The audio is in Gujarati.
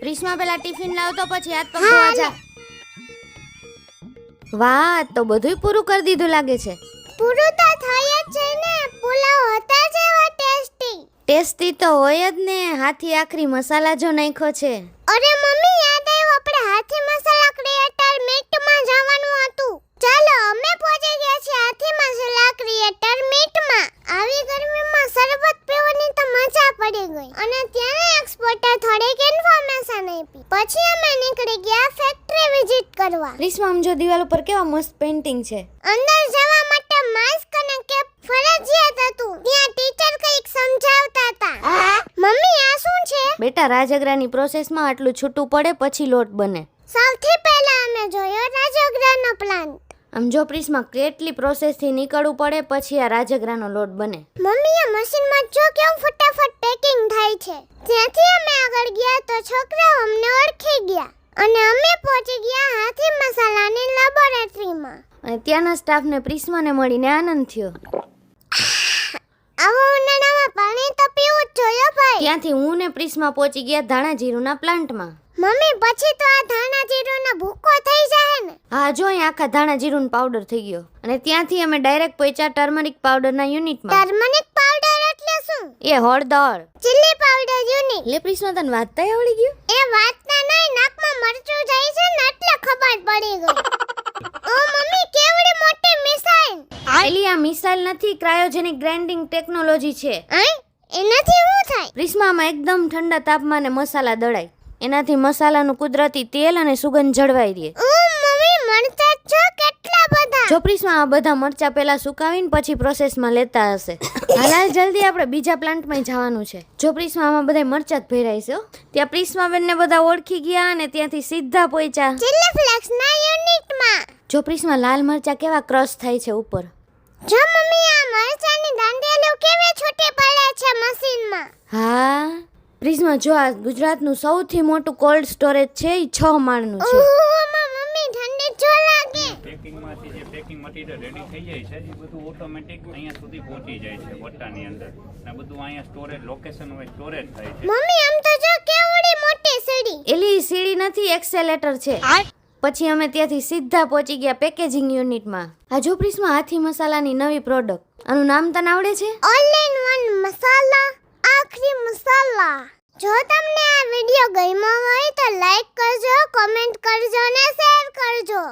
પ્રિસ્મા પેલા ટિફિન લાવતો પછી હાથ પગ ધોવા જા. વાહ, તો બધુંય પૂરું કરી દીધું લાગે છે. પૂરું તો થાય જ છે ને, પુલાવ હતા જેવા ટેસ્ટી. ટેસ્ટી તો હોય જ ને, હાથી આખરી મસાલા જો નાખ્યો છે. અરે મમ્મી, યાદ આવ્યું, આપણે હાથી મસાલા ક્રિએટર મીટમાં જવાનું હતું. ચાલો, અમે પહોંચી ગયા છીએ હાથી મસાલા ક્રિએટર મીટમાં. આવી ગરમીમાં શરબત પીવાની તો મજા પડી ગઈ, અને ત્યાં એક્સપોર્ટર થોડીક ઇન્ફોર્મેશન આપી. પછી અમે નીકળી ગયા ફેક્ટરી વિઝિટ કરવા. પ્રિસ્મા, આમ જો દિવાલ ઉપર કેવા મસ્ત પેઇન્ટિંગ છે. અંદર જવા માટે માસ્ક અને કેપ ફરજિયાત હતું. ત્યાં ટીચર કંઈક સમજાવતા હતા. મમ્મી, આ શું છે? બેટા, રાજગરાની પ્રોસેસમાં આટલું છૂટું પડે પછી લોટ બને. સૌથી પહેલા અમે જોયો રાજગરાનો પ્લાન્ટ. આમ જો પ્રિસ્મા, કેટલી પ્રોસેસથી નીકળવું પડે પછી આ રાજગરાનો લોટ બને. મમ્મી, આ મશીનમાં જો કેવું ફટાફટ પેકિંગ થાય છે. ત્યાંથી અમે આગળ ગયા તો છોકરાઓ અમને ઓળખી ગયા અને અમે પહોંચી ગયા હાથી મસાલાની લેબોરેટરીમાં. અને ત્યાંના સ્ટાફને પ્રિસ્માને મળીને આનંદ થયો. આવા ઉનાળામાં પાણી તો પીવું જ જોઈએ ભાઈ. ત્યાંથી હું ને પ્રિસ્મા પહોંચી ગયા ધાણાજીરુંના પ્લાન્ટમાં. મમ્મી, પછી તો આ ધાણા જીરુંનો ભૂકો થઈ જાય ને. હા, જો અહીં આખા ધાણાજીરુંનો પાવડર થઈ ગયો. અને ત્યાંથી અમે ડાયરેક્ટ પહોંચ્યા ટર્મરિક પાવડરના યુનિટમાં. ટર્મરિક પાવડર એટલે શું? એ હળદર. Chilli powder unit. લે પ્રિસ્મા, તને વાતતા આવડી ગયું? એ વાતના નહીં, નાકમાં મરચું જાય છે ને એટલે ખબર પડી ગઈ. ઓ મમ્મી, કેવડી મોટી મિસાઈલ. એલી, આ મિસાઇલ નથી, ક્રાયોજેનિક ગ્રાઇન્ડિંગ ટેકનોલોજી છે. એનાથી શું થાય? પ્રિસ્મામાં એકદમ ઠંડા તાપમાને મસાલા દળાય. એનાથી મસાલાનું કુદરતી તેલ અને સુગંધ જળવાઈ રહે. મમ્મી, મરચા જો કેટલા બધા. જો પ્રિસ્મા, આ બધા મરચા પહેલા સુકાવીને પછી પ્રોસેસમાં લેતા હશે. હાલ જલ્દી આપણે બીજા પ્લાન્ટમાં જવાનું છે. જો પ્રિસ્મા, આમાં બધા મરચા જ ભરાય છે. ત્યાં પ્રિસ્મા બેનને બધા ઓળખી ગયા અને ત્યાંથી સીધા પહોંચ્યા ચીલી ફ્લેક્સના યુનિટમાં. જો પ્રિસ્મા, લાલ મરચા કેવા ક્રશ થાય છે ઉપર. જો મમ્મી, આ મરચાની દાંડિયાઓ કેવી છૂટી પડે છે મશીનમાં. હા પ્રિસ્મા, જો આ ગુજરાતનું સૌથી મોટું કોલ્ડ સ્ટોરેજ છે, એ 6 માળનું છે. મમ્મી, ઠંડી જો લાગે. પેકિંગમાંથી જે પેકિંગ મટીરિયલ રેડી થઈ જાય છે એ બધું ઓટોમેટિક અહીંયા સુધી પહોંચી જાય છે વટ્ટાની અંદર. અને બધું અહીંયા સ્ટોરેજ લોકેશન હોય સ્ટોરેજ થાય છે. મમ્મી, આમ તો જો કેવડી મોટી સીડી. એલી સીડી નથી, એક્સેલેટર છે. પછી અમે ત્યાંથી સીધા પહોંચી ગયા પેકેજિંગ યુનિટમાં. આ જો પ્રિસ્મા, હાથી મસાલાની નવી પ્રોડક્ટ. આનું નામ તને આવડે છે? ઓલ ઇન વન મસાલા, આખરી મસાલા. જો તમને આ વિડિયો ગમ્યો હોય તો લાઈક કરજો, કમેન્ટ કરજો અને શેર કરજો.